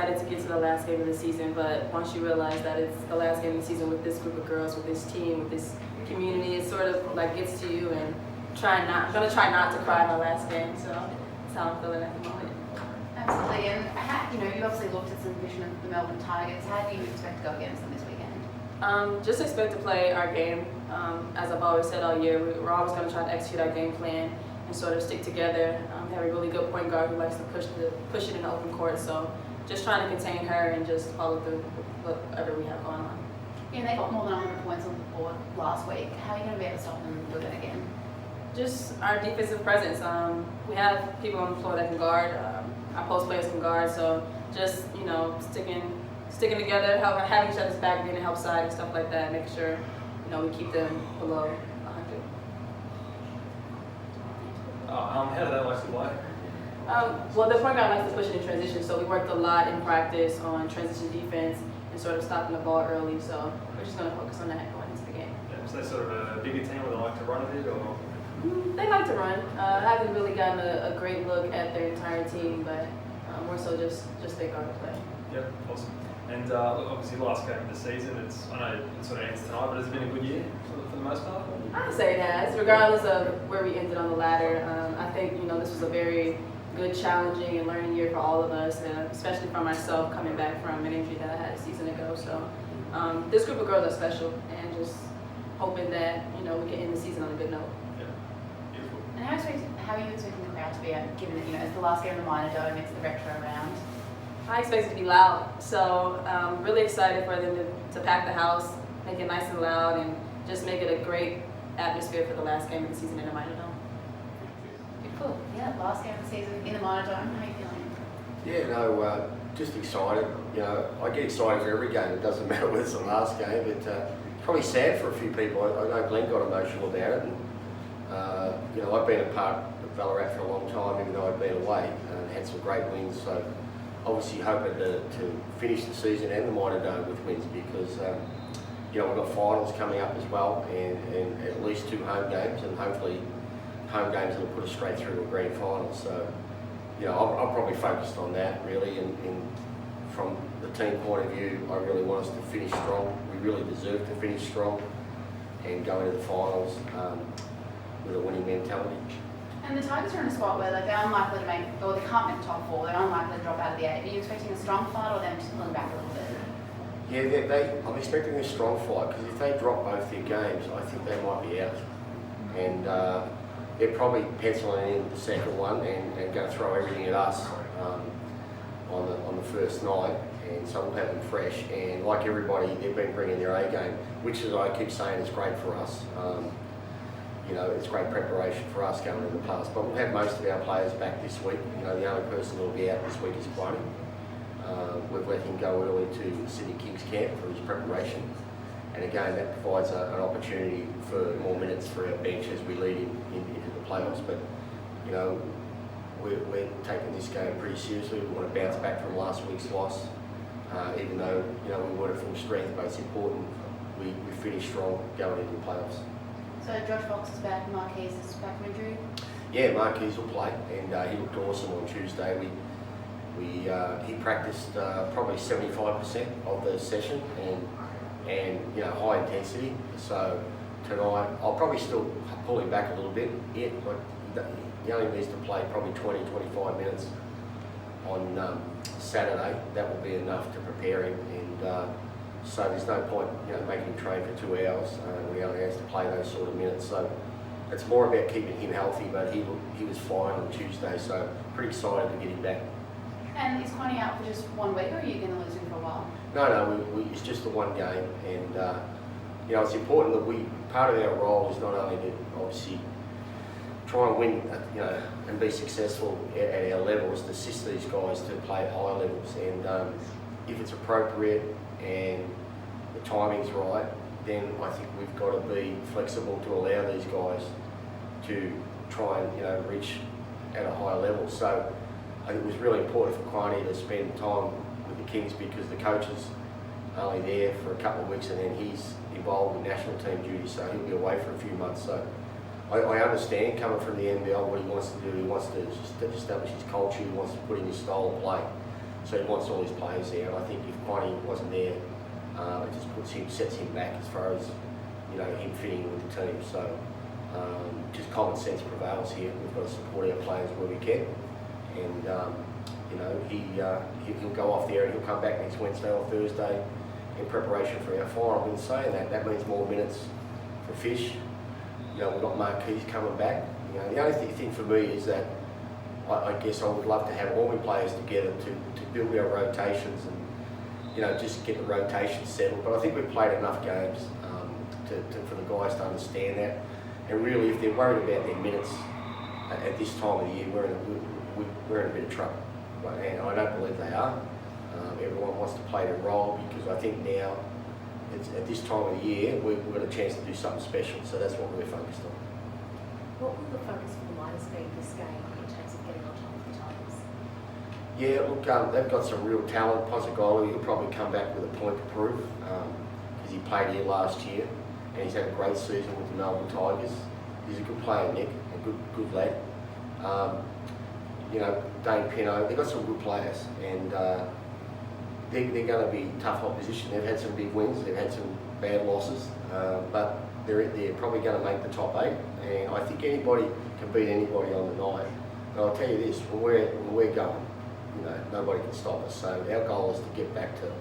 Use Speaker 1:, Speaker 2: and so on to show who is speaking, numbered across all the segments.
Speaker 1: excited to get to the last game of the season, but once you realize that it's the last game of the season with this group of girls, with this team, with this community, it sort of like gets to you, and I'm gonna try not to cry my last game. So that's how I'm feeling at the moment.
Speaker 2: Absolutely, and you obviously looked at some vision of the Melbourne Tigers. How do you expect to go against them this weekend?
Speaker 1: Just expect to play our game. As I've always said all year, we're always going to try to execute our game plan and sort of stick together. We have a really good point guard who likes to push it in the open court. So just trying to contain her and just follow through with whatever we have going on.
Speaker 2: Yeah, they got more than 100 points on the board last week. How are you going to be able to stop them doing it again?
Speaker 1: Just our defensive presence. We have people on the floor that can guard. Our post players can guard. So just sticking together, having each other's back, being a help side and stuff like that, making sure we keep them below 100.
Speaker 3: How do they like to play?
Speaker 1: Well, the point guard likes to push it in transition, so we worked a lot in practice on transition defense and sort of stopping the ball early. So we're just going to focus on that going into the game.
Speaker 3: Yeah, so they're sort of a bigger team where they like to run a bit, or?
Speaker 1: They like to run. I haven't really gotten a great look at their entire team, but more so just their guard play.
Speaker 3: Yep, awesome. And obviously, last game of the season. I know it sort of ends tonight, but has it been a good year for the most part?
Speaker 1: I'd say it has, regardless of where we ended on the ladder. I think this was a very good, challenging, and learning year for all of us, and especially for myself coming back from an injury that I had a season ago. So this group of girls are special, and just hoping that we can end the season on a good note.
Speaker 3: Yeah, beautiful.
Speaker 2: And how are you expecting the crowd to be, given that it's the last game of the minor dome, it's the retro round?
Speaker 1: I expect it to be loud, so I'm really excited for them to pack the house, make it nice and loud, and just make it a great atmosphere for the last game of the season in the minor dome.
Speaker 2: Beautiful. Yeah, last game of the season in the minor dome. How are you feeling?
Speaker 4: Yeah, just excited. I get excited for every game. It doesn't matter whether it's the last game, but it's probably sad for a few people. I know Glenn got emotional about it, and I've been a part of Ballarat for a long time, even though I've been away and had some great wins. So obviously hoping to finish the season and the minor dome with wins, because we've got finals coming up as well, and at least 2 home games, and hopefully home games that will put us straight through to a grand final. So I'm probably focused on that really, and from the team point of view, I really want us to finish strong. We really deserve to finish strong and go into the finals with a winning mentality.
Speaker 2: And the Tigers are in a spot where they're unlikely to make, or they can't make the top 4. They're unlikely to drop out of the 8. Are you expecting a strong fight, or them just pulling back a little bit?
Speaker 4: Yeah, I'm expecting a strong fight, because if they drop both their games, I think they might be out. And they're probably penciling in the second one and going to throw everything at us on the first night. And so we'll have them fresh. And like everybody, they've been bringing their A game, which, as I keep saying, is great for us. It's great preparation for us going into the past. But we'll have most of our players back this week. The only person that will be out this week is Quani. We've let him go early to Sydney Kings camp for his preparation. And again, that provides an opportunity for more minutes for our bench as we lead into the playoffs. But, we're taking this game pretty seriously. We want to bounce back from last week's loss. Even though, we want it from strength, but it's important we finish strong going into the playoffs.
Speaker 2: So Josh Fox is back, Marquise is back from injury?
Speaker 4: Yeah, Marquise will play, and he looked awesome on Tuesday. He practiced probably 75% of the session, and high intensity. So tonight, I'll probably still pull him back a little bit. Yeah, but he only needs to play probably 20-25 minutes on Saturday. That will be enough to prepare him, and so there's no point making him train for 2 hours when he only has to play those sort of minutes. So it's more about keeping him healthy, but he was fine on Tuesday, so pretty excited to get him back.
Speaker 2: And is Connie out for just 1 week, or are you going to lose him for a while?
Speaker 4: No, it's just the one game, and it's important that part of our role is not only to obviously try and win, and be successful at our levels, to assist these guys to play at higher levels, and if it's appropriate and the timing's right, then I think we've got to be flexible to allow these guys to try and reach at a higher level. So I think it was really important for Quani to spend time with the Kings, because the coach is only there for a couple of weeks, and then he's involved in national team duty, so he'll be away for a few months. So I understand, coming from the NBL, what he wants to do. He wants to establish his culture, he wants to put in his style of play. so he wants all his players there. And I think if Quinny wasn't there, it just sets him back as far as him fitting with the team. So just common sense prevails here. We've got to support our players where we can, and he'll go off there and he'll come back next Wednesday or Thursday in preparation for our final. I've been saying that means more minutes for Fish. We've got Marquis coming back. The only thing for me is that I guess I would love to have all my players together to build our rotations and just get the rotation settled. But I think we've played enough games for the guys to understand that. And really, if they're worried about their minutes at this time of the year, we're in a bit of trouble. And I don't believe they are. Everyone wants to play their role, because I think now, at this time of the year, we've got a chance to do something special. So that's what we're focused on.
Speaker 5: What will the focus for the Lions be this game in terms of getting on top of the Tigers?
Speaker 4: Yeah, look, they've got some real talent. Pozzogola, he'll probably come back with a point to prove, because he played here last year and he's had a great season with the Melbourne Tigers. He's a good player, Nick, a good lad. Dane Pinot, they've got some good players, and they're going to be tough opposition. They've had some big wins, they've had some bad losses, but they're probably going to make the top 8, and I think anybody can beat anybody on the night. And I'll tell you this, when we're going, nobody can stop us. So our goal is to get back to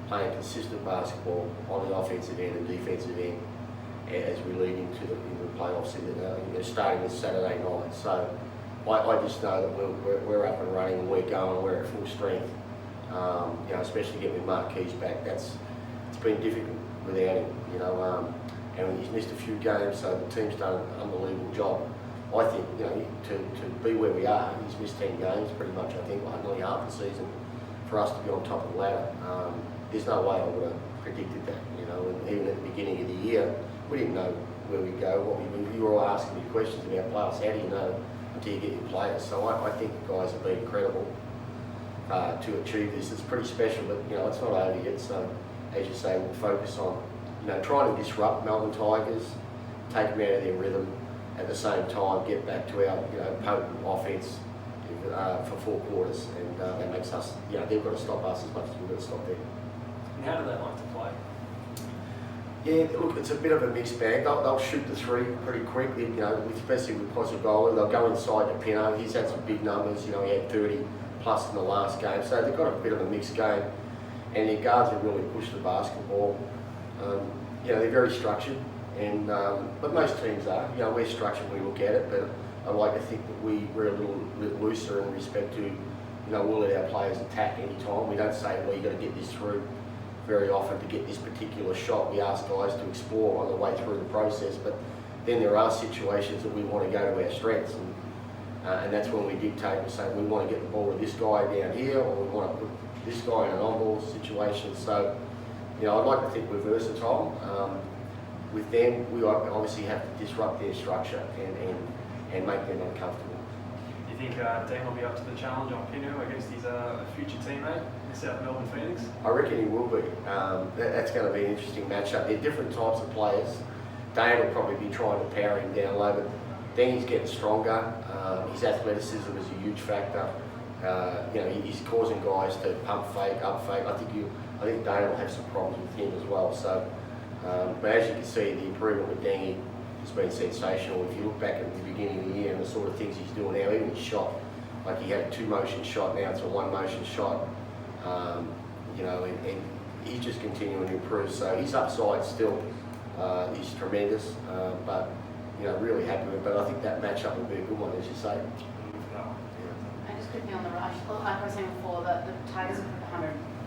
Speaker 4: playing consistent basketball on the offensive end and defensive end as we lead into the playoffs starting this Saturday night. So I just know that we're up and running and we're going, we're at full strength. Especially getting Marquis back, it's been difficult without him. And he's missed a few games, so the team's done an unbelievable job. I think to be where we are, he's missed 10 games pretty much. I think nearly half the season for us to be on top of the ladder. There's no way I would have predicted that. And even at the beginning of the year, we didn't know where we go. You were all asking me questions about playoffs. How do you know until you get your players? So I think the guys have been incredible to achieve this. It's pretty special, but it's not over yet. So as you say, we'll focus on trying to disrupt Melbourne Tigers, take them out of their rhythm. At the same time, get back to our potent offense for 4 quarters, and that makes us they've got to stop us as much as we've got to stop them.
Speaker 3: And how do they like to play?
Speaker 4: Yeah, look, it's a bit of a mixed bag. They'll shoot the 3 pretty quickly, especially with Pozzogola. They'll go inside to Pinot. He's had some big numbers. He had 30 plus in the last game, so they've got a bit of a mixed game. And their guards have really pushed the basketball. They're very structured. And but most teams are. We're structured when we look at it, but I like to think that we're a little bit looser in respect to, we'll let our players attack any time. We don't say, well, you've got to get this through very often to get this particular shot. We ask guys to explore on the way through the process, but then there are situations that we want to go to our strengths, and that's when we dictate and say we want to get the ball to this guy down here, or we want to put this guy in an on-ball situation. So, I'd like to think we're versatile. With them, we obviously have to disrupt their structure and make them uncomfortable.
Speaker 3: Do you think Dean will be up to the challenge on Pinu against his future teammate, the South Melbourne Phoenix?
Speaker 4: I reckon he will be. That's going to be an interesting matchup. They're different types of players. Dane will probably be trying to power him down low, but Dean's getting stronger. His athleticism is a huge factor. He's causing guys to pump fake, up fake. I think Dane will have some problems with him as well. So. But as you can see, the improvement with Dengi has been sensational. If you look back at the beginning of the year and the sort of things he's doing now, even his shot, like he had a 2-motion shot, now it's a 1-motion shot, and he's just continuing to improve. So his upside still is tremendous, but really happy with it. But I think that matchup will be a good one, as you say.
Speaker 2: And just quickly on the rush, like I was saying before, the Tigers have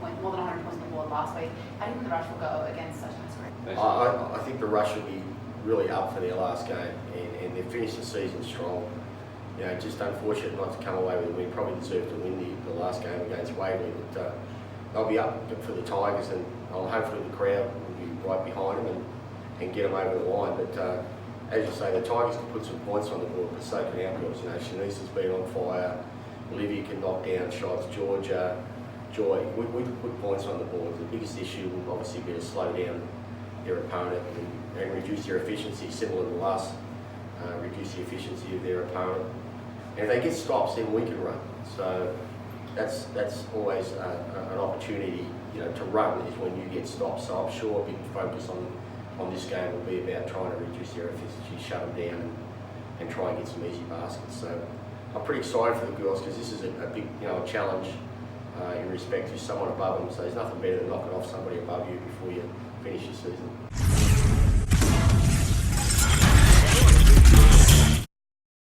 Speaker 2: put more than 100 points on the board last week. How do you think the rush will go against such a high score?
Speaker 4: I think the rush will be really up for their last game, and they've finished the season strong. Just unfortunate not to come away with a win. Probably deserved to win the last game against Waverley, but they'll be up for the Tigers, and hopefully the crowd will be right behind them and get them over the line. But as you say, the Tigers can put some points on the board, but so can our girls. Chanise has been on fire. Olivia can knock down shots. Georgia, Joy, we can put points on the board. The biggest issue will obviously be to slow down their opponent and reduce their efficiency, similar to last, reduce the efficiency of their opponent. And if they get stops, then we can run. So that's always an opportunity, you know, to run is when you get stopped. So I'm sure a big focus on this game will be about trying to reduce their efficiency, shut them down, and try and get some easy baskets. So I'm pretty excited for the girls because this is a big, you know, a challenge in respect to someone above them. So there's nothing better than knocking off somebody above you before you finish your season.